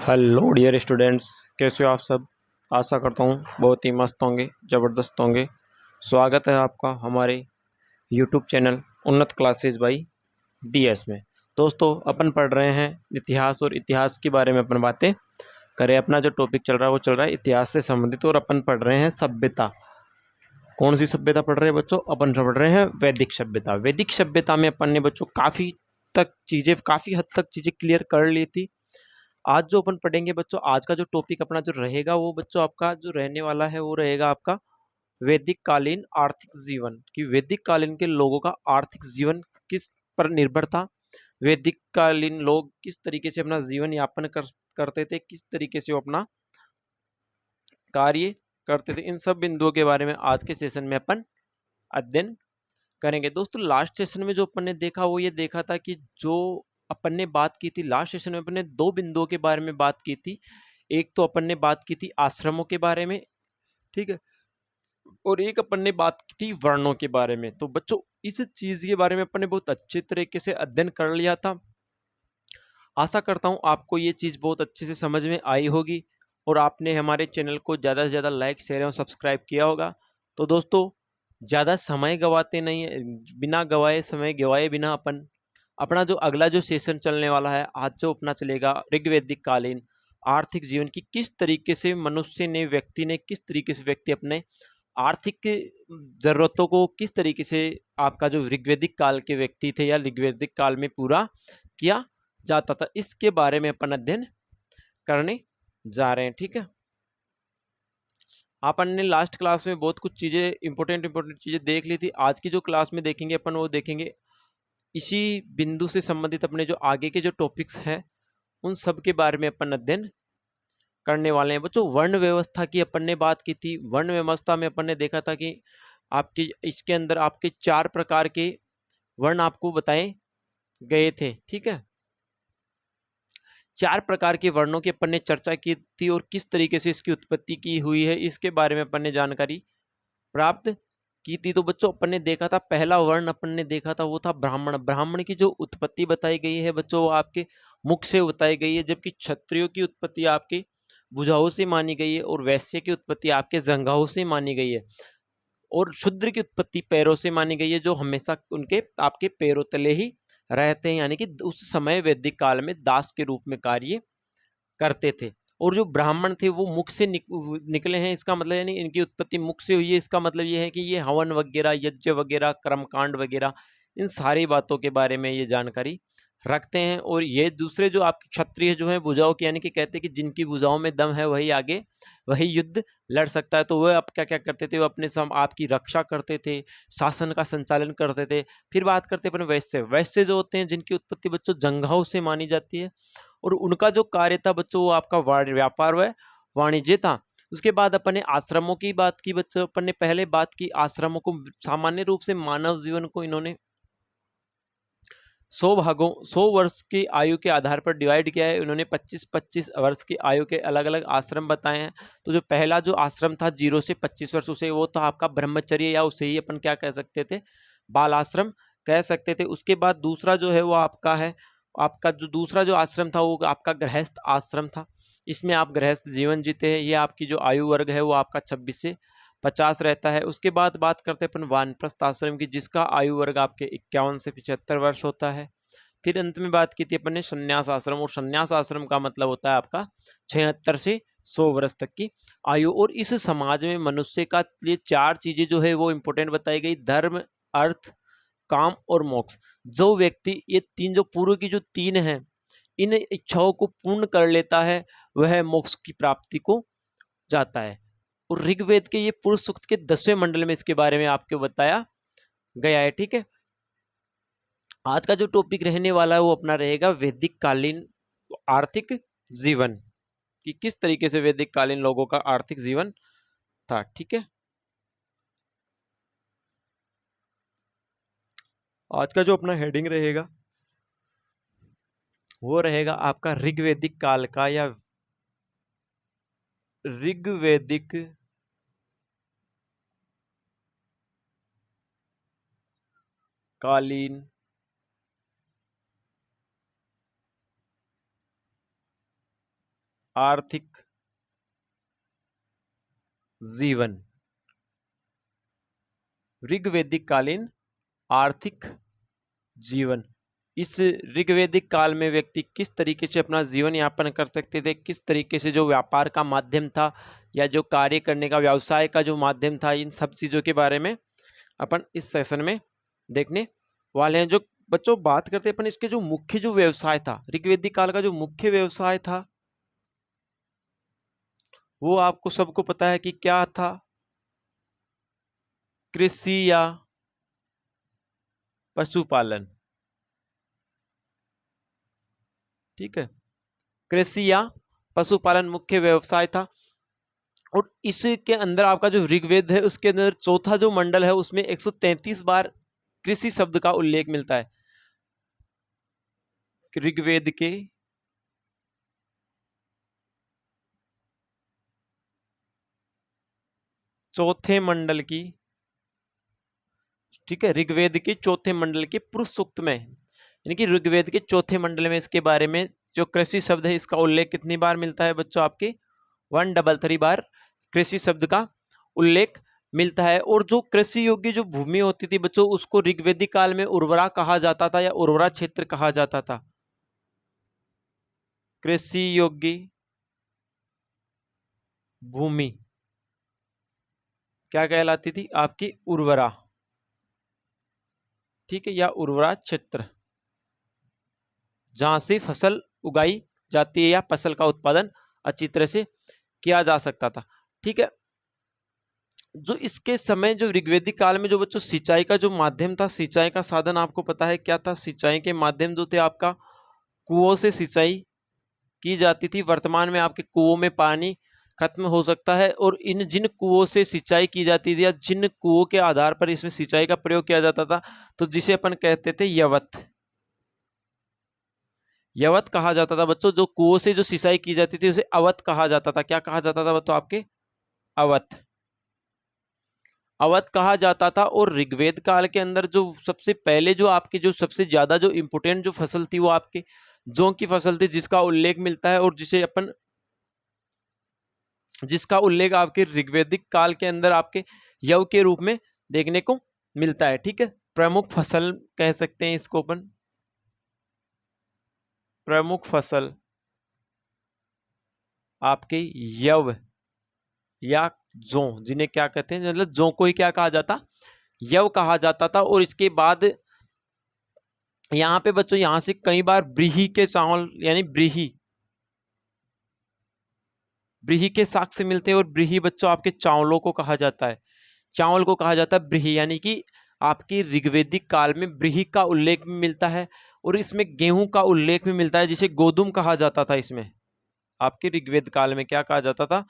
Hello dear students, कैसे हो आप सब। आशा करता हूँ बहुत ही मस्त होंगे, ज़बरदस्त होंगे। स्वागत है आपका हमारे यूट्यूब चैनल उन्नत क्लासेज बाई डीएस में। दोस्तों, अपन पढ़ रहे हैं इतिहास, और इतिहास के बारे में अपन बातें करें। अपना जो टॉपिक चल रहा है वो चल रहा है इतिहास से संबंधित, और अपन पढ़ रहे हैं सभ्यता। कौन सी सभ्यता पढ़ रहे हैं बच्चों? अपन पढ़ रहे हैं वैदिक सभ्यता। वैदिक सभ्यता में अपन ने बच्चों काफ़ी हद तक चीज़ें क्लियर कर ली थी। आज जो अपन पढ़ेंगे बच्चों, आज का जो टॉपिक अपना जो रहेगा वो बच्चों आपका जो रहने वाला है वो रहेगा आपका वैदिक कालीन आर्थिक जीवन। कि वैदिक कालीन के लोगों का आर्थिक जीवन किस पर निर्भर था, वैदिक कालीन लोग किस तरीके से अपना जीवन यापन करते थे, किस तरीके से वो अपना कार्य करते थे, इन सब बिंदुओं के बारे में आज के सेशन में अपन अध्ययन करेंगे। दोस्तों, लास्ट सेशन में जो अपन ने देखा वो ये देखा था कि जो अपन ने बात की थी लास्ट सेशन में, अपन ने दो बिंदुओं के बारे में बात की थी। एक तो अपन ने बात की थी आश्रमों के बारे में, ठीक है, और एक अपन ने बात की थी वर्णों के बारे में। तो बच्चों, इस चीज के बारे में अपन ने बहुत अच्छे तरीके से अध्ययन कर लिया था। आशा करता हूँ आपको ये चीज बहुत अच्छे से समझ में आई होगी, और आपने हमारे चैनल को ज़्यादा से ज़्यादा लाइक, शेयर और सब्सक्राइब किया होगा। तो दोस्तों, ज़्यादा समय गवाते नहीं है, बिना गवाए समय गवाए बिना अपन अपना जो अगला जो सेशन चलने वाला है, आज जो अपना चलेगा ऋग्वैदिक कालीन आर्थिक जीवन की, किस तरीके से मनुष्य ने, व्यक्ति ने, किस तरीके से व्यक्ति अपने आर्थिक जरूरतों को किस तरीके से आपका जो ऋग्वैदिक काल के व्यक्ति थे या ऋग्वैदिक काल में पूरा किया जाता था, इसके बारे में अपन अध्ययन करने जा रहे हैं। ठीक है, अपन ने लास्ट क्लास में बहुत कुछ चीज़ें इंपॉर्टेंट चीज़ें देख ली थी। आज की जो क्लास में देखेंगे अपन वो देखेंगे इसी बिंदु से संबंधित अपने जो आगे के जो टॉपिक्स हैं उन सब के बारे में अपन अध्ययन करने वाले हैं। बच्चों, वर्ण व्यवस्था की अपन ने बात की थी। वर्ण व्यवस्था में अपन ने देखा था कि आपकी इसके अंदर आपके 4 प्रकार के वर्ण आपको बताए गए थे। ठीक है, 4 प्रकार के वर्णों की अपन ने चर्चा की थी, और किस तरीके से इसकी उत्पत्ति की हुई है इसके बारे में अपन ने जानकारी प्राप्त की थी। तो बच्चों, अपन ने देखा था पहला वर्ण अपन ने देखा था वो था ब्राह्मण। ब्राह्मण की जो उत्पत्ति बताई गई है बच्चों वो आपके मुख से बताई गई है, जबकि क्षत्रियों की उत्पत्ति आपके भुजाओं से मानी गई है, और वैश्य की उत्पत्ति आपके जंघाओं से मानी गई है, और शूद्र की उत्पत्ति पैरों से मानी गई है, जो हमेशा उनके आपके पैरों तले ही रहते हैं, यानी कि उस समय वैदिक काल में दास के रूप में कार्य करते थे। और जो ब्राह्मण थे वो मुख से निकले हैं, इसका मतलब यानी इनकी उत्पत्ति मुख से हुई है। इसका मतलब ये है कि ये हवन वगैरह, यज्ञ वगैरह, कर्मकांड वगैरह, इन सारी बातों के बारे में ये जानकारी रखते हैं। और ये दूसरे जो आपके क्षत्रिय जो हैं भुजाओं की, यानी कि कहते हैं कि जिनकी भुजाओं में दम है वही आगे वही युद्ध लड़ सकता है। तो वह आप क्या क्या करते थे, वो अपने आपकी रक्षा करते थे, शासन का संचालन करते थे। फिर बात करते हैं अपन वैश्य। वैश्य जो होते हैं जिनकी उत्पत्ति बच्चों जंघाओं से मानी जाती है, और उनका जो कार्य था बच्चों वो आपका व्यापार व वाणिज्य था। उसके बाद अपन ने आश्रमों की बात की बच्चों। अपन ने पहले बात की आश्रमों को सामान्य रूप से मानव जीवन को इन्होंने 100 वर्ष की आयु के आधार पर डिवाइड किया है। उन्होंने 25-25 वर्ष की आयु के अलग अलग आश्रम बताए हैं। तो जो पहला जो आश्रम था 0 से 25 वर्ष, उसे वो था आपका ब्रह्मचर्य, या उसे ही अपन क्या कह सकते थे, बाल आश्रम कह सकते थे। उसके बाद दूसरा जो है वो आपका है, आपका जो दूसरा जो आश्रम था वो आपका गृहस्थ आश्रम था। इसमें आप गृहस्थ जीवन जीते हैं। ये आपकी जो आयु वर्ग है वो आपका 26 से 50 रहता है। उसके बाद बात करते हैं अपन वानप्रस्थ आश्रम की, जिसका आयु वर्ग आपके 51 से 75 वर्ष होता है। फिर अंत में बात की थी अपन ने संन्यास आश्रम, और संन्यास आश्रम का मतलब होता है आपका 76 से 100 वर्ष तक की आयु। और इस समाज में मनुष्य का लिए 4 चीजें जो है वो इंपॉर्टेंट बताई गई: धर्म, अर्थ, काम और मोक्ष। जो व्यक्ति ये तीन जो पूर्व की जो 3 हैं, इन इच्छाओं को पूर्ण कर लेता है वह मोक्ष की प्राप्ति को जाता है। और ऋग्वेद के ये पुरुष सूक्त के 10वें मंडल में इसके बारे में आपको बताया गया है। ठीक है, आज का जो टॉपिक रहने वाला है वो अपना रहेगा वैदिक कालीन आर्थिक जीवन, कि किस तरीके से वैदिक कालीन लोगों का आर्थिक जीवन था। ठीक है, आज का जो अपना हेडिंग रहेगा वो रहेगा आपका ऋग्वैदिक काल का या ऋग्वैदिक कालीन आर्थिक जीवन। ऋग्वैदिक कालीन आर्थिक जीवन। इस ऋग्वैदिक काल में व्यक्ति किस तरीके से अपना जीवन यापन कर सकते थे, किस तरीके से जो व्यापार का माध्यम था या जो कार्य करने का व्यवसाय का जो माध्यम था, इन सब चीजों के बारे में अपन इस सेशन में देखने वाले हैं। जो बच्चों बात करते हैं अपन इसके जो मुख्य जो व्यवसाय था, ऋग्वैदिक काल का जो मुख्य व्यवसाय था वो आपको सबको पता है कि क्या था, कृषि या पशुपालन। ठीक है, कृषि या पशुपालन मुख्य व्यवसाय था। और इसके अंदर आपका जो ऋग्वेद है उसके अंदर चौथा जो मंडल है उसमें 133 बार कृषि शब्द का उल्लेख मिलता है। ऋग्वेद के चौथे मंडल की, ठीक है, ऋग्वेद के चौथे मंडल के पुरुष सूक्त में, यानी कि ऋग्वेद के चौथे मंडल में इसके बारे में जो कृषि शब्द है इसका उल्लेख कितनी बार मिलता है बच्चों, आपके 133 बार कृषि शब्द का उल्लेख मिलता है। और जो कृषि योग्य जो भूमि होती थी बच्चों उसको ऋग्वेदिक काल में उर्वरा कहा जाता था या उर्वरा क्षेत्र कहा जाता था। कृषि योग्य भूमि क्या कहलाती थी, आपकी उर्वरा। ठीक है, या उर्वरा क्षेत्र जहां से फसल उगाई जाती है या फसल का उत्पादन अच्छी तरह से किया जा सकता था। ठीक है, जो इसके समय जो ऋग्वैदिक काल में जो बच्चों सिंचाई का जो माध्यम था, सिंचाई का साधन आपको पता है क्या था, सिंचाई के माध्यम जो थे आपका कुओं से सिंचाई की जाती थी। वर्तमान में आपके कुओं में पानी खत्म हो सकता है और इन जिन कुओं से सिंचाई की जाती थी या जिन कुओं के आधार पर इसमें सिंचाई का प्रयोग किया जाता था तो जिसे अपन कहते थे यवत, यवत कहा जाता था बच्चों। जो कुओं से जो सिंचाई की जाती थी उसे अवत कहा जाता था। क्या कहा जाता था बच्चों आपके, अवत, अवध कहा जाता था। और ऋग्वेद काल के अंदर जो सबसे पहले जो आपके जो सबसे ज्यादा जो इंपोर्टेंट जो फसल थी वो आपके जौ की फसल थी, जिसका उल्लेख मिलता है और जिसका उल्लेख आपके ऋग्वैदिक काल के अंदर आपके यव के रूप में देखने को मिलता है। ठीक है, प्रमुख फसल कह सकते हैं इसको अपन, प्रमुख फसल आपके यव या जौ, जिन्हें क्या कहते हैं, मतलब जौ को ही क्या कहा जाता, यव कहा जाता था। और इसके बाद यहाँ पे बच्चों यहाँ से कई बार ब्रीही के चावल यानी ब्रीही, ब्रीही के साक्ष्य मिलते हैं। और ब्रीही बच्चों आपके चावलों को कहा जाता है, चावल को कहा जाता है ब्रीही, यानी कि आपकी ऋग्वैदिक काल में ब्रीही का उल्लेख भी मिलता है। और इसमें गेहूं का उल्लेख भी मिलता है जिसे गोदुम कहा जाता था। इसमें आपके ऋग्वेद काल में क्या कहा जाता था,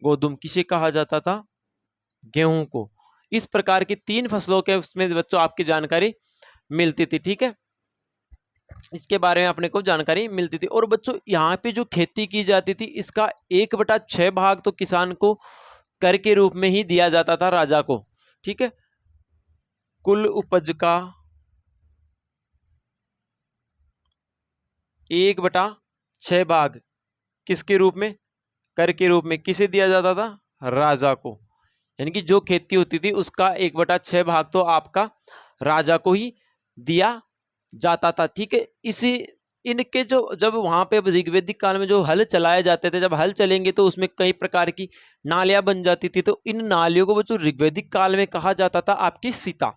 गोदुम। किसे कहा जाता था, गेहूं को। इस प्रकार की 3 फसलों के उसमें बच्चों आपकी जानकारी मिलती थी। ठीक है, इसके बारे में अपने को जानकारी मिलती थी। और बच्चों यहाँ पे जो खेती की जाती थी इसका 1/6 भाग तो किसान को कर के रूप में ही दिया जाता था, राजा को। ठीक है, कुल उपज का 1/6 भाग किसके रूप में, कर के रूप में किसे दिया जाता था, राजा को। यानी कि जो खेती होती थी उसका 1/6 भाग तो आपका राजा को ही दिया जाता था। ठीक है, इसी इनके जो जब वहां पे ऋग्वैदिक काल में जो हल चलाए जाते थे, जब हल चलेंगे तो उसमें कई प्रकार की नालियां बन जाती थी। तो इन नालियों को जो ऋग्वैदिक काल में कहा जाता था आपकी सीता।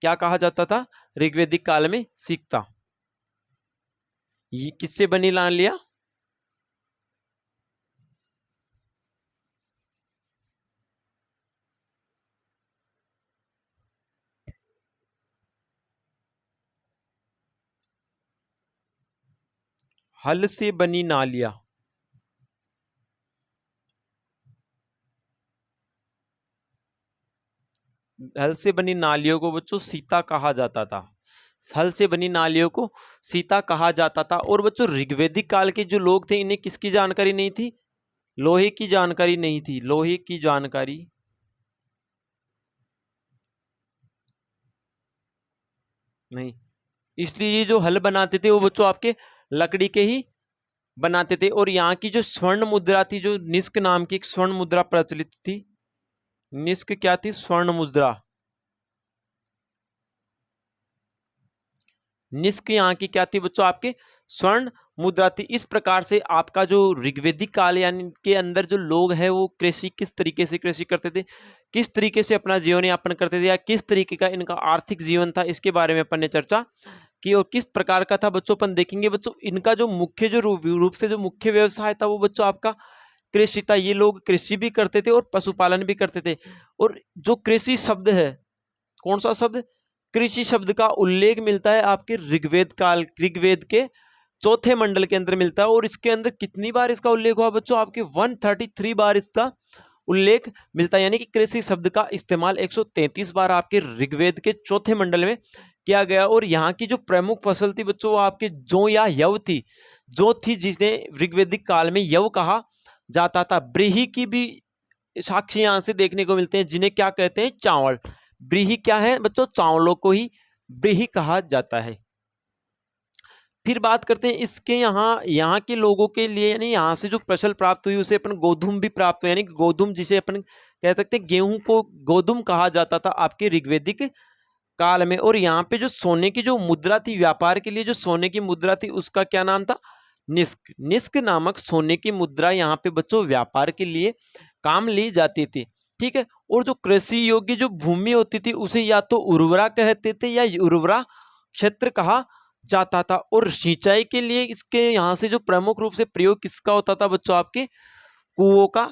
क्या कहा जाता था ऋग्वैदिक काल में, सीता। ये किससे बनी नालियां, हल से बनी नालियां। हल से बनी नालियों को बच्चों सीता कहा जाता था। हल से बनी नालियों को सीता कहा जाता था। और बच्चों ऋग्वैदिक काल के जो लोग थे इन्हें किसकी जानकारी नहीं थी? लोहे की जानकारी नहीं थी, लोहे की जानकारी नहीं, इसलिए ये जो हल बनाते थे वो बच्चों आपके लकड़ी के ही बनाते थे। और यहाँ की जो स्वर्ण मुद्रा थी, जो निष्क नाम की एक स्वर्ण मुद्रा प्रचलित थी, निष्क क्या थी? स्वर्ण मुद्रा। निष्क यहाँ की क्या थी बच्चों? आपके स्वर्ण मुद्रा थी। इस प्रकार से आपका जो ऋग्वैदिक काल यानी के अंदर जो लोग हैं वो कृषि किस तरीके से कृषि करते थे, किस तरीके से अपना जीवन यापन करते थे, या किस तरीके का इनका आर्थिक जीवन था, इसके बारे में अपन ने चर्चा की। और किस प्रकार का था बच्चों अपन देखेंगे। बच्चों इनका जो मुख्य जो रूप से जो मुख्य व्यवसाय था वो बच्चों आपका कृषि था। ये लोग कृषि भी करते थे और पशुपालन भी करते थे। और जो कृषि शब्द है, कौन सा शब्द? कृषि शब्द का उल्लेख मिलता है आपके ऋग्वेद के चौथे मंडल के अंदर मिलता है। और इसके अंदर कितनी बार इसका उल्लेख हुआ बच्चों? आपके 133 बार इसका उल्लेख मिलता है। यानी कि कृषि शब्द का इस्तेमाल 133 बार आपके ऋग्वेद के चौथे मंडल में किया गया। और यहाँ की जो प्रमुख फसल थी बच्चों वो आपके जौ या यव थी, जो थी जिसे ऋग्वैदिक काल में यव कहा जाता था। ब्रीही की भी साक्ष्य यहाँ से देखने को मिलते हैं, जिन्हें क्या कहते हैं? चावल। ब्रीही क्या है बच्चों? चावलों को ही ब्रीही कहा जाता है। फिर बात करते हैं इसके यहाँ के लोगों के लिए, यानी यहाँ से जो फसल प्राप्त हुई उसे अपन गोधूम भी प्राप्त हुई, यानी गोधूम जिसे अपन कह सकते हैं गेहूं को गोधूम कहा जाता था आपके ऋग्वैदिक काल में। और यहाँ पे जो सोने की जो मुद्रा थी, व्यापार के लिए जो सोने की मुद्रा थी उसका क्या नाम था? निष्क। निष्क नामक सोने की मुद्रा यहाँ पे बच्चों व्यापार के लिए काम ली जाती थी। ठीक है। और जो कृषि योग्य जो भूमि होती थी उसे या तो उर्वरा कहते थे या उर्वरा क्षेत्र कहा जाता था। और सिंचाई के लिए इसके यहाँ से जो प्रमुख रूप से प्रयोग किसका होता था बच्चों? आपके कुओं का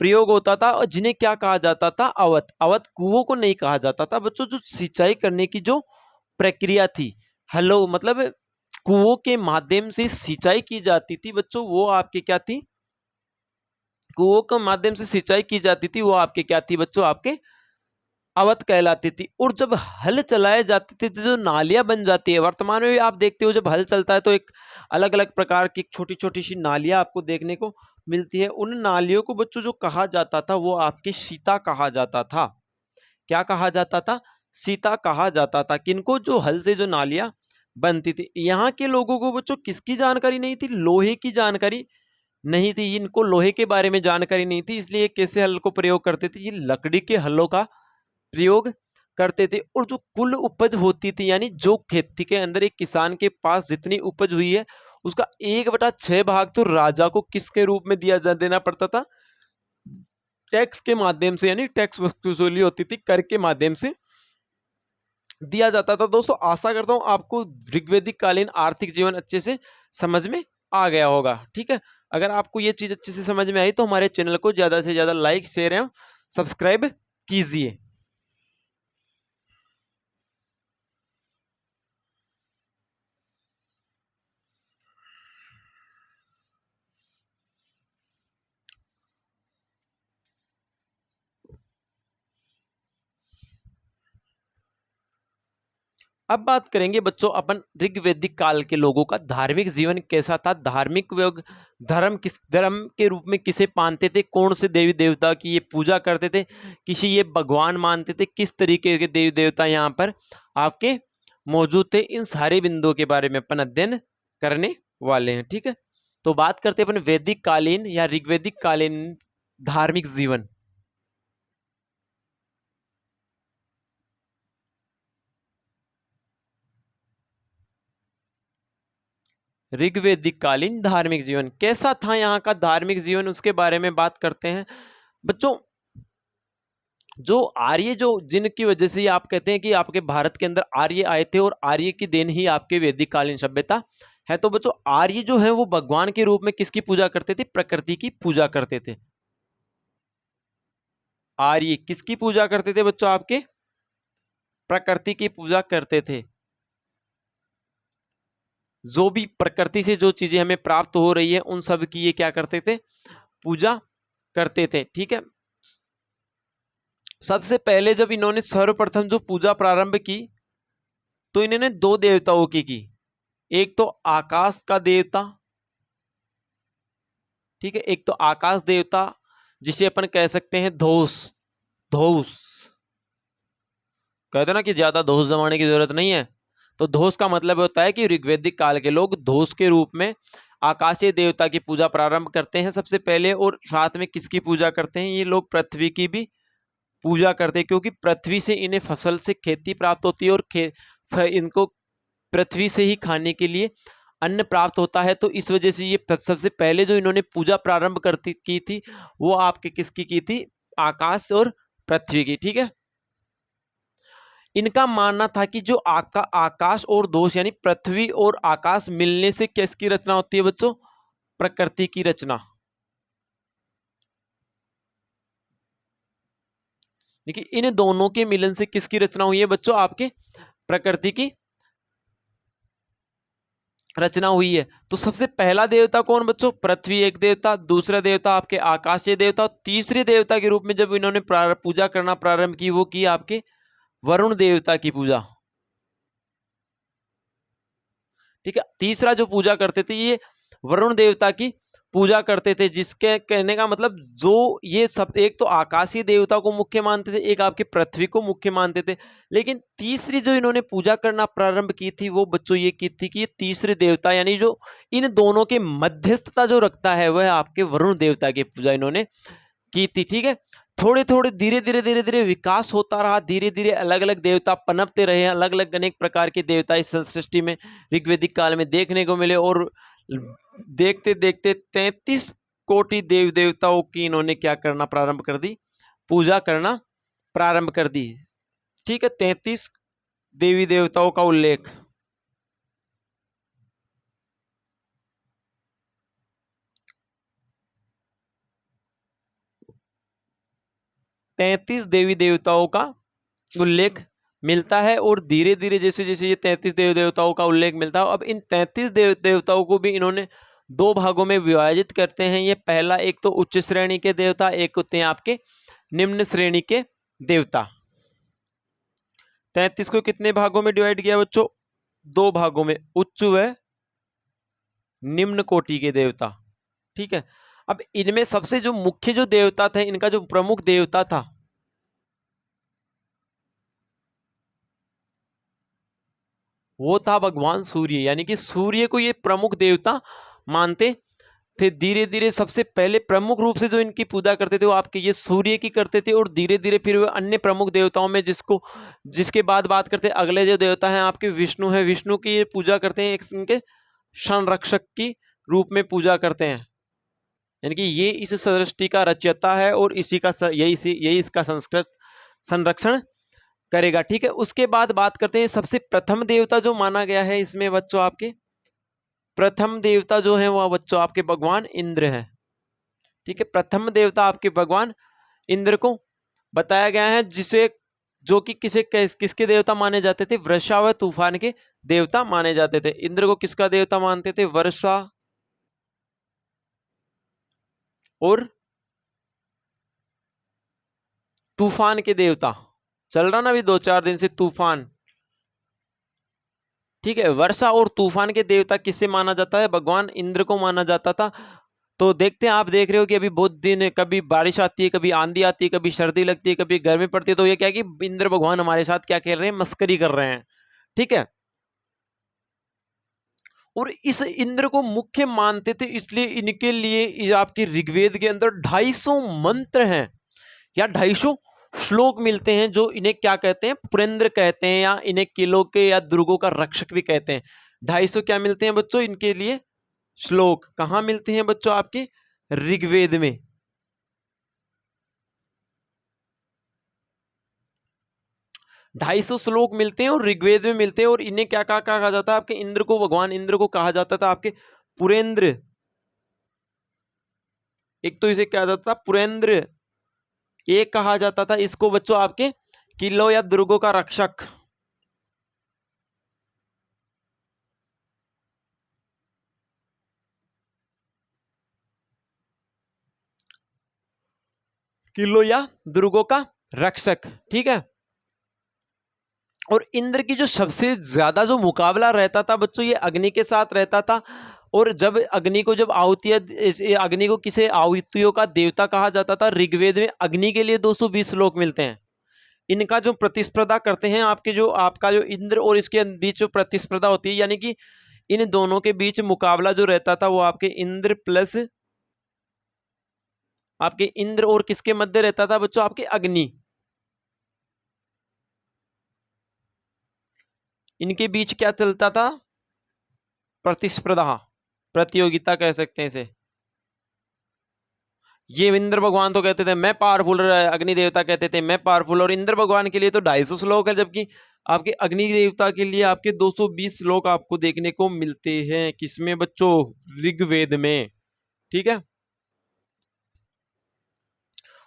प्रयोग होता था। और जिन्हें क्या कहा जाता था? अवत। अवत कुओं को नहीं कहा जाता था बच्चों। जो सिंचाई करने की जो प्रक्रिया थी, हलो मतलब कुओं के माध्यम से सिंचाई की जाती थी बच्चों, वो आपके क्या थी? कुओं के माध्यम से सिंचाई की जाती थी, वो आपके क्या थी बच्चों? आपके अवध कहलाती थी। और जब हल चलाए जाते थे तो जो नालियां बन जाती है, वर्तमान में भी आप देखते हो जब हल चलता है तो एक अलग अलग प्रकार की छोटी छोटी सी नालियां आपको देखने को मिलती है। उन नालियों को बच्चों जो कहा जाता था वो आपके सीता कहा जाता था। क्या कहा जाता था? सीता कहा जाता था। किनको? जो हल से जो नालियां बनती थी। यहाँ के लोगों को बच्चों किसकी जानकारी नहीं थी? लोहे की जानकारी नहीं थी। इनको लोहे के बारे में जानकारी नहीं थी, इसलिए कैसे हल को प्रयोग करते थे? ये लकड़ी के हलों का प्रयोग करते थे। और जो कुल उपज होती थी, यानी जो खेती के अंदर एक किसान के पास जितनी उपज हुई है उसका 1/6 भाग तो राजा को किसके रूप में देना पड़ता था? टैक्स के माध्यम से, यानी टैक्स वसूली होती थी, कर के माध्यम से दिया जाता था। दोस्तों आशा करता हूं आपको ऋग्वैदिक कालीन आर्थिक जीवन अच्छे से समझ में आ गया होगा। ठीक है। अगर आपको ये चीज अच्छे से समझ में आई तो हमारे चैनल को ज्यादा से ज्यादा लाइक शेयर एवं सब्सक्राइब कीजिए। अब बात करेंगे बच्चों अपन ऋग्वैदिक काल के लोगों का धार्मिक जीवन कैसा था। धार्मिक योग धर्म किस धर्म के रूप में किसे मानते थे, कौन से देवी देवता की ये पूजा करते थे, किसी ये भगवान मानते थे, किस तरीके के देवी देवता यहाँ पर आपके मौजूद थे, इन सारे बिंदुओं के बारे में अपन अध्ययन करने वाले हैं। ठीक है। तो बात करते हैं अपन वैदिक कालीन या ऋग्वैदिक कालीन धार्मिक जीवन। ऋग्वैदिक कालीन धार्मिक जीवन कैसा था? यहाँ का धार्मिक जीवन उसके बारे में बात करते हैं बच्चों। जो आर्य जो जिनकी वजह से आप कहते हैं कि आपके भारत के अंदर आर्य आए थे और आर्य की देन ही आपके वैदिक कालीन सभ्यता है। तो बच्चों आर्य जो है वो भगवान के रूप में किसकी पूजा करते थे? प्रकृति की पूजा करते थे। आर्य किसकी पूजा करते थे बच्चों? आपके प्रकृति की पूजा करते थे। जो भी प्रकृति से जो चीजें हमें प्राप्त हो रही है उन सब की ये क्या करते थे? पूजा करते थे। ठीक है। सबसे पहले जब इन्होंने सर्वप्रथम जो पूजा प्रारंभ की तो इन्होंने दो देवताओं की, एक तो आकाश का देवता, ठीक है, एक तो आकाश देवता जिसे अपन कह सकते हैं धौस। धौस कहते ना कि ज्यादा धौस जमाने की जरूरत नहीं है, तो धौस का मतलब होता है कि ऋग्वैदिक काल के लोग धौस के रूप में आकाशीय देवता की पूजा प्रारंभ करते हैं सबसे पहले, और साथ में किसकी पूजा करते हैं, ये लोग पृथ्वी की भी पूजा करते हैं, क्योंकि पृथ्वी से इन्हें फसल से खेती प्राप्त होती है और इनको पृथ्वी से ही खाने के लिए अन्न प्राप्त होता है। तो इस वजह से ये सबसे पहले जो इन्होंने पूजा प्रारंभ करती की थी वो आपके किसकी की थी, आकाश और पृथ्वी की, ठीक है। इनका मानना था कि जो आकाश और दोष यानी पृथ्वी और आकाश मिलने से किसकी रचना होती है बच्चों, प्रकृति की रचना। देखिए इन दोनों के मिलन से किसकी रचना हुई है बच्चों, आपके प्रकृति की रचना हुई है। तो सबसे पहला देवता कौन बच्चों, पृथ्वी एक देवता, दूसरा देवता आपके आकाशीय देवता, तीसरे देवता के रूप में जब इन्होंने पूजा करना प्रारंभ की वो की आपके वरुण देवता की पूजा, ठीक है। तीसरा जो पूजा करते थे ये वरुण देवता की पूजा करते थे, जिसके कहने का मतलब जो ये सब एक तो आकाशीय देवता को मुख्य मानते थे, एक आपके पृथ्वी को मुख्य मानते थे, लेकिन तीसरी जो इन्होंने पूजा करना प्रारंभ की थी वो बच्चों ये की थी कि ये तीसरे देवता यानी जो इन दोनों के मध्यस्थता जो रखता है वह आपके वरुण देवता की पूजा इन्होंने की थी, ठीक है। थोड़े थोड़े धीरे धीरे विकास होता रहा, धीरे धीरे अलग अलग देवता पनपते रहे, अलग अलग अनेक प्रकार के देवता इस सृष्टि में ऋग्वैदिक काल में देखने को मिले, और देखते देखते 33 कोटि देव देवताओं की इन्होंने क्या करना प्रारंभ कर दी, पूजा करना प्रारंभ कर दी, ठीक है। 33 देवी देवताओं का उल्लेख, तैतीस देवी देवताओं का उल्लेख मिलता है, और धीरे धीरे जैसे जैसे ये 33 देव देवताओं का उल्लेख मिलता है, अब इन 33 देव देवताओं को भी इन्होंने दो भागों में विभाजित करते हैं। ये पहला एक तो उच्च श्रेणी के देवता, एक होते हैं आपके निम्न श्रेणी के देवता। 33 को कितने भागों में डिवाइड किया बच्चों, दो भागों में, उच्च व निम्न कोटि के देवता, ठीक है। अब इनमें सबसे जो मुख्य जो देवता थे, इनका जो प्रमुख देवता था वो था भगवान सूर्य, यानी कि सूर्य को ये प्रमुख देवता मानते थे। धीरे धीरे सबसे पहले प्रमुख रूप से जो इनकी पूजा करते थे वो आपके ये सूर्य की करते थे, और धीरे धीरे फिर वो अन्य प्रमुख देवताओं में जिसके बाद बात करते हैं अगले जो देवता हैं आपके विष्णु है, विष्णु की ये पूजा करते हैं, एक इनके संरक्षक की रूप में पूजा करते हैं, यानी कि ये इस सृष्टि का रचयिता है और इसी का यही इसका संस्कृत संरक्षण करेगा, ठीक है। उसके बाद बात करते हैं सबसे प्रथम देवता जो माना गया है इसमें बच्चों, आपके प्रथम देवता जो है वह बच्चों आपके भगवान इंद्र है, ठीक है। प्रथम देवता आपके भगवान इंद्र को बताया गया है, जिसे जो कि किसके देवता माने जाते थे, वर्षा व तूफान के देवता माने जाते थे। इंद्र को किसका देवता मानते थे, वर्षा और तूफान के देवता। चल रहा ना भी 2-4 दिन से तूफान, ठीक है। वर्षा और तूफान के देवता किससे माना जाता है, भगवान इंद्र को माना जाता था। तो देखते हैं, आप देख रहे हो कि अभी बहुत दिन कभी बारिश आती है, कभी आंधी आती है, कभी सर्दी लगती है, कभी गर्मी पड़ती है, तो ये क्या है कि इंद्र भगवान हमारे साथ क्या खेल रहे हैं, मस्करी कर रहे हैं, ठीक है। और इस इंद्र को मुख्य मानते थे, इसलिए इनके लिए आपके ऋग्वेद के अंदर 250 मंत्र हैं या 250 श्लोक मिलते हैं, जो इन्हें क्या कहते हैं, पुरेंद्र कहते हैं, या इन्हें किलों के या दुर्गों का रक्षक भी कहते हैं। 250 क्या मिलते हैं बच्चों इनके लिए, श्लोक। कहां मिलते हैं बच्चों, आपके ऋग्वेद में। 250 श्लोक मिलते हैं और ऋग्वेद में मिलते हैं, और इन्हें क्या कहा जाता है, आपके इंद्र को, भगवान इंद्र को कहा जाता था आपके पुरेंद्र। एक तो इसे कहा जाता था पुरेंद्र, एक कहा जाता था इसको बच्चों आपके किलों या दुर्गों का रक्षक। किलो या दुर्गों का रक्षक, ठीक है। और इंद्र की जो सबसे ज्यादा जो मुकाबला रहता था बच्चों, ये अग्नि के साथ रहता था। और जब अग्नि को, जब अग्नि को किसे आहुतियों का देवता कहा जाता था, ऋग्वेद में अग्नि के लिए 220 श्लोक मिलते हैं। इनका जो प्रतिस्पर्धा करते हैं, आपका जो इंद्र और इसके बीच जो प्रतिस्पर्धा होती है, यानी कि इन दोनों के बीच मुकाबला जो रहता था, वो आपके इंद्र और किसके मध्य रहता था बच्चों, आपके अग्नि। इनके बीच क्या चलता था, प्रतिस्पर्धा, प्रतियोगिता कह सकते हैं इसे। ये इंद्र भगवान तो कहते थे मैं पावरफुल, अग्नि देवता कहते थे मैं पावरफुल। और इंद्र भगवान के लिए तो 250 श्लोक है, जबकि आपके अग्नि देवता के लिए आपके 220 श्लोक आपको देखने को मिलते हैं। किसमें बच्चों, ऋग्वेद में। ठीक है।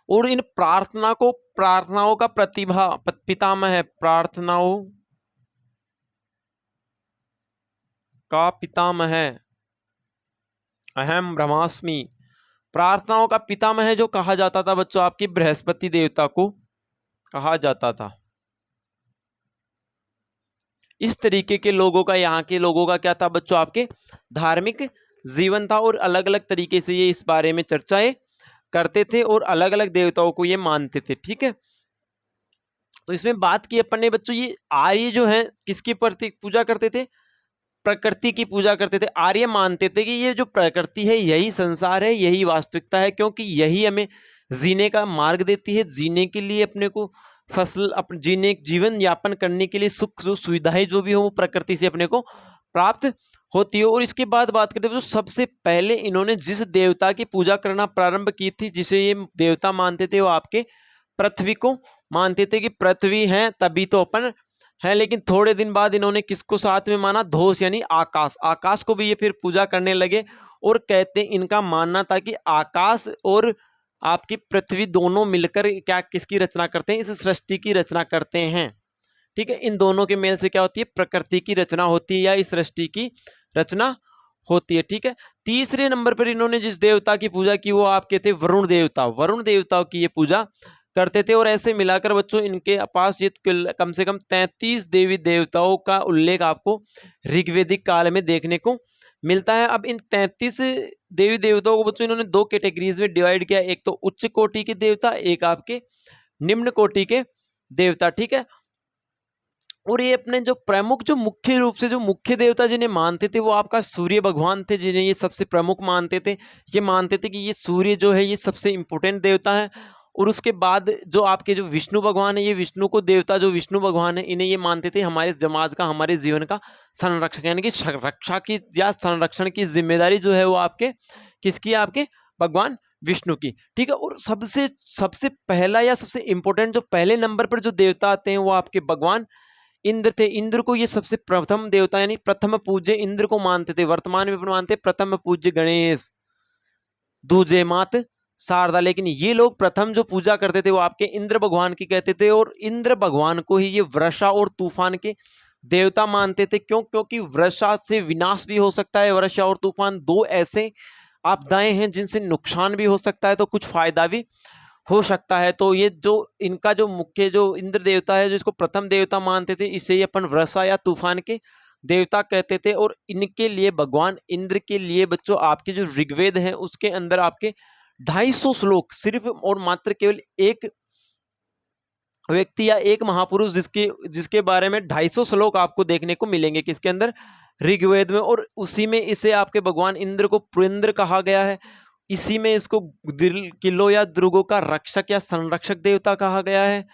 और इन प्रार्थनाओं का पितामह है, प्रार्थनाओं का पितामह है अहम ब्रह्मास्मि। प्रार्थनाओं का पितामह जो कहा जाता था बच्चों, आपकी बृहस्पति देवता को कहा जाता था। इस तरीके के लोगों का, यहाँ के लोगों का क्या था बच्चों, आपके धार्मिक जीवन था। और अलग अलग तरीके से ये इस बारे में चर्चाएं करते थे और अलग अलग देवताओं को ये मानते थे। ठीक है। तो इसमें बात की अपन ने बच्चों, ये आर्य जो है किसकी प्रति पूजा करते थे, प्रकृति की पूजा करते थे। आर्य मानते थे कि ये जो प्रकृति है यही संसार है, यही वास्तविकता है, क्योंकि यही हमें जीने का मार्ग देती है। जीने के लिए अपने को जीवन यापन करने के लिए सुख जो सुविधाएं जो भी हो, वो प्रकृति से अपने को प्राप्त होती है। और इसके बाद बात करते हैं तो सबसे पहले इन्होंने जिस देवता की पूजा करना प्रारंभ की थी, जिसे ये देवता मानते थे, वो आपके पृथ्वी को मानते थे कि पृथ्वी है तभी तो अपन है। लेकिन थोड़े दिन बाद इन्होंने किसको साथ में माना, धोष यानी आकाश को भी ये फिर पूजा करने लगे। और कहते इनका मानना था कि आकाश और आपकी पृथ्वी दोनों मिलकर क्या किसकी रचना करते हैं, इस सृष्टि की रचना करते हैं। ठीक है। इन दोनों के मेल से क्या होती है, प्रकृति की रचना होती है या इस सृष्टि की रचना होती है। ठीक है। तीसरे नंबर पर इन्होंने जिस देवता की पूजा की, वो आपके थे वरुण देवता। वरुण देवताओं की ये पूजा करते थे। और ऐसे मिलाकर बच्चों इनके पास ये कम से कम 33 देवी देवताओं का उल्लेख आपको ऋग्वेदिक काल में देखने को मिलता है। अब इन 33 देवी देवताओं को बच्चों इन्होंने दो कैटेगरीज में डिवाइड किया, एक तो उच्च कोटि के देवता, एक आपके निम्न कोटि के देवता। ठीक है। और ये अपने जो प्रमुख, जो मुख्य रूप से जो मुख्य देवता जिन्हें मानते थे, वो आपका सूर्य भगवान थे, जिन्हें ये सबसे प्रमुख मानते थे। ये मानते थे कि ये सूर्य जो है ये सबसे इंपॉर्टेंट देवता है। और उसके बाद जो आपके जो विष्णु भगवान है, ये विष्णु को देवता जो विष्णु भगवान है, इन्हें ये मानते थे हमारे समाज का, हमारे जीवन का संरक्षक, यानी कि रक्षा की या संरक्षण की जिम्मेदारी जो है वो आपके किसकी, आपके भगवान विष्णु की। ठीक है। और सबसे सबसे पहला या सबसे इंपॉर्टेंट जो पहले नंबर पर जो देवता आते हैं, वो आपके भगवान इंद्र थे। इंद्र को ये सबसे प्रथम देवता यानी प्रथम पूज्य इंद्र को मानते थे। वर्तमान में मानते प्रथम पूज्य गणेश, दूजे मात शारदा। लेकिन ये लोग प्रथम जो पूजा करते थे वो आपके इंद्र भगवान की कहते थे। और इंद्र भगवान को ही ये वर्षा और तूफान के देवता मानते थे। क्योंकि वर्षा से विनाश भी हो सकता है, वर्षा और तूफान दो ऐसे आपदाएं हैं जिनसे नुकसान भी हो सकता है, तो कुछ फायदा भी हो सकता है। तो ये जो इनका जो मुख्य जो इंद्र देवता है, जिसको प्रथम देवता मानते थे, इसे ही अपन वर्षा या तूफान के देवता कहते थे। और इनके लिए भगवान इंद्र के लिए बच्चों आपके जो ऋग्वेद है उसके अंदर आपके 250 श्लोक सिर्फ और मात्र केवल एक व्यक्ति या एक महापुरुष जिसके बारे में 250 श्लोक आपको देखने को मिलेंगे, किसके अंदर, ऋग्वेद में। और उसी में इसे आपके भगवान इंद्र को पुरेंद्र कहा गया है। इसी में इसको किलो या दुर्गों का रक्षक या संरक्षक देवता कहा गया है।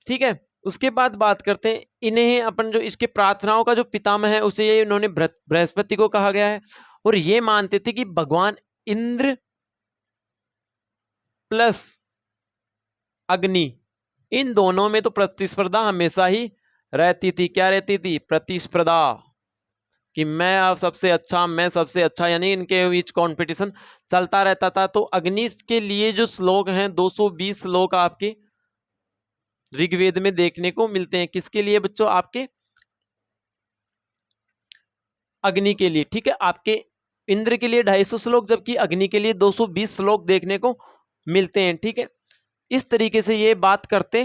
ठीक है। उसके बाद बात करते हैं, इन्हें अपन जो इसके प्रार्थनाओं का जो पितामह है उसे ये इन्होंने बृहस्पति को कहा गया है। और ये मानते थे कि भगवान इंद्र प्लस अग्नि, इन दोनों में तो प्रतिस्पर्धा हमेशा ही रहती थी। क्या रहती थी, प्रतिस्पर्धा, कि मैं अब सबसे अच्छा, मैं सबसे अच्छा, यानी इनके बीच कंपटीशन चलता रहता था। तो अग्नि के लिए जो श्लोक हैं 220 श्लोक आपके ऋग्वेद में देखने को मिलते हैं। किसके लिए बच्चों, आपके अग्नि के लिए। ठीक है। आपके इंद्र के लिए 250 श्लोक, जबकि अग्नि के लिए 220 श्लोक देखने को मिलते हैं। ठीक है। इस तरीके से ये बात करते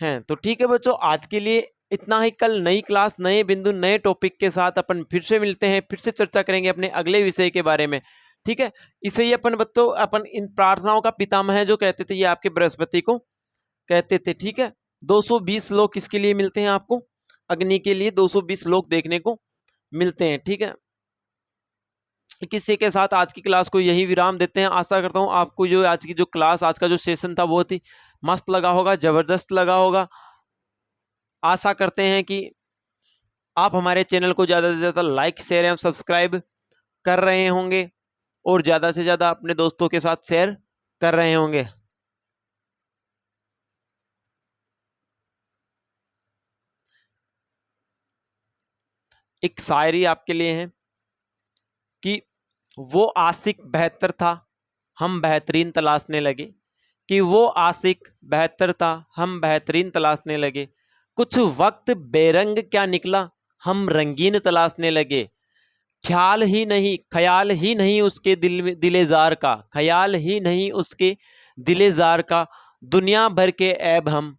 हैं। तो ठीक है बच्चों, आज के लिए इतना ही। कल नई क्लास, नए बिंदु, नए टॉपिक के साथ अपन फिर से मिलते हैं, फिर से चर्चा करेंगे अपने अगले विषय के बारे में। ठीक है, इसे ही अपन बच्चों, अपन इन प्रार्थनाओं का पितामह है जो कहते थे, ये आपके बृहस्पति को कहते थे। ठीक है, 220 श्लोक किसके लिए मिलते हैं आपको? अग्नि के लिए 220 श्लोक देखने को मिलते हैं। ठीक है, किसी के साथ आज की क्लास को यही विराम देते हैं। आशा करता हूं आपको जो आज की जो क्लास, आज का जो सेशन था बहुत ही मस्त लगा होगा, जबरदस्त लगा होगा। आशा करते हैं कि आप हमारे चैनल को ज़्यादा से ज़्यादा लाइक, शेयर एवं सब्सक्राइब कर रहे होंगे और ज़्यादा से ज़्यादा अपने दोस्तों के साथ शेयर कर रहे होंगे। एक शायरी आपके लिए है कि वो आशिक बेहतर था, हम बेहतरीन तलाशने लगे। कि वो आशिक बेहतर था, हम बेहतरीन तलाशने लगे। कुछ वक्त बेरंग क्या निकला, हम रंगीन तलाशने लगे। ख्याल ही नहीं उसके दिलेजार का, ख्याल ही नहीं उसके दिलेजार का। दुनिया भर के ऐब हम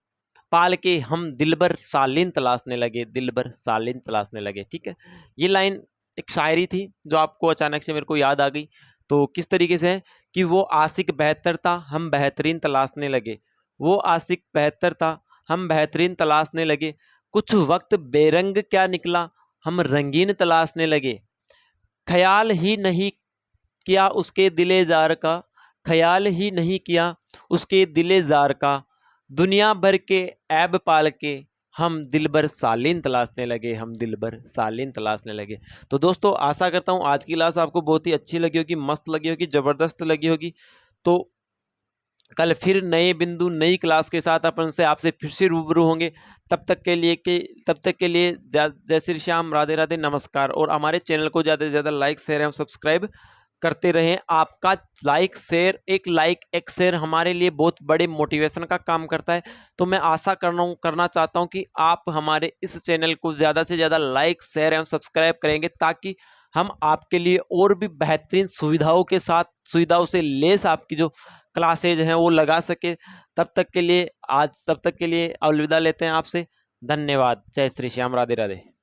पाल के, हम दिलबर सालिन तलाशने लगे, दिलबर सालिन तलाशने लगे। ठीक है, ये लाइन एक शायरी थी जो आपको अचानक से मेरे को याद आ गई। तो किस तरीके से है कि वो आशिक बेहतर था, हम बेहतरीन तलाशने लगे। वो आशिक बेहतर था, हम बेहतरीन तलाशने लगे। कुछ वक्त बेरंग क्या निकला, हम रंगीन तलाशने लगे। ख्याल ही नहीं किया उसके दिले जार का, ख्याल ही नहीं किया उसके दिले जार का। दुनिया भर के ऐब पाल के, हम दिलबर सालिन तलाशने लगे, हम दिलबर सालिन तलाशने लगे। तो दोस्तों, आशा करता हूँ आज की क्लास आपको बहुत ही अच्छी लगी होगी, मस्त लगी होगी, ज़बरदस्त लगी होगी। तो कल फिर नए बिंदु, नई क्लास के साथ अपन से आपसे फिर से रूबरू होंगे। तब तक के लिए जय श्री श्याम, राधे राधे, नमस्कार। और हमारे चैनल को ज़्यादा से ज़्यादा लाइक, शेयर एवं सब्सक्राइब करते रहें। आपका लाइक एक शेयर हमारे लिए बहुत बड़े मोटिवेशन का काम करता है। तो मैं आशा करना चाहता हूं कि आप हमारे इस चैनल को ज़्यादा से ज़्यादा लाइक, शेयर एवं सब्सक्राइब करेंगे, ताकि हम आपके लिए और भी बेहतरीन सुविधाओं से लेस आपकी जो क्लासेज हैं वो लगा सके। तब तक के लिए अलविदा लेते हैं आपसे। धन्यवाद। जय श्री श्याम, राधे राधे।